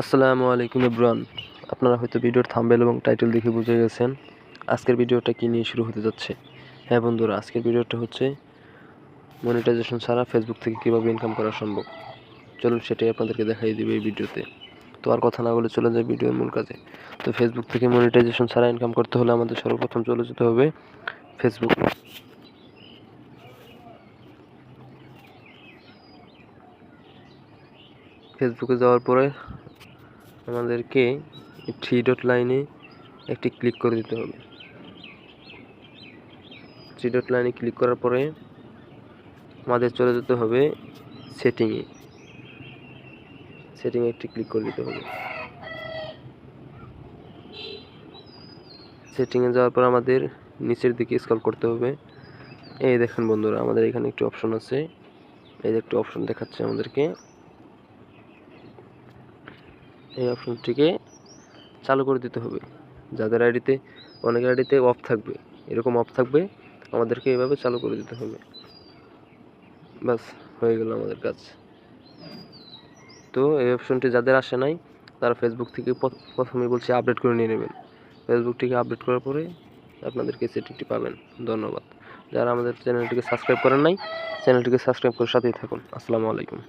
আসসালামু আলাইকুম এভরিওয়ান। আপনারা হয়তো ভিডিওর থাম্বনেল এবং টাইটেল দেখে বুঝে গেছেন আজকের ভিডিওটা কী নিয়ে শুরু হতে যাচ্ছে। হ্যাঁ বন্ধুরা, আজকের ভিডিওটা হচ্ছে মনিটাইজেশন ছাড়া ফেসবুক থেকে কীভাবে ইনকাম করা সম্ভব। চলুন সেটাই আপনাদেরকে দেখাই দেবে এই ভিডিওতে। তো আর কথা না বলে চলে যায় ভিডিওর মূল কাজে। তো ফেসবুক থেকে মনিটাইজেশন ছাড়া ইনকাম করতে হলে আমাদের সর্বপ্রথম চলে যেতে হবে ফেসবুকে। ফেসবুকে যাওয়ার পরে আমাদেরকে থ্রি ডট লাইনে একটি ক্লিক করে দিতে হবে। থ্রি ডট লাইনে ক্লিক করার পরে আমাদের চলে যেতে হবে সেটিংয়ে একটি ক্লিক করে দিতে হবে। সেটিংয়ে যাওয়ার পর আমাদের নিচের দিকে স্ক্রল করতে হবে। এই দেখেন বন্ধুরা, আমাদের এখানে একটি অপশন আছে, এই যে একটি অপশন দেখাচ্ছে আমাদেরকে। এই অপশনটিকে চালু করে দিতে হবে। যাদের আইডিতে, অনেকের আইডিতে অফ থাকবে, এরকম অফ থাকবে, আমাদেরকে এইভাবে চালু করে দিতে হবে। ব্যাস, হয়ে গেল আমাদের কাজ। তো এই অপশনটি যাদের আসে নাই তারা ফেসবুক থেকে প্রথমেই বলছি আপডেট করে নিয়ে নেবেন। ফেসবুক থেকে আপডেট করার পরে আপনাদেরকে সেটিংটি পাবেন। ধন্যবাদ। যারা আমাদের চ্যানেলটিকে সাবস্ক্রাইব করেন নাই, চ্যানেলটিকে সাবস্ক্রাইব করে সাথেই থাকুন। আসসালামু আলাইকুম।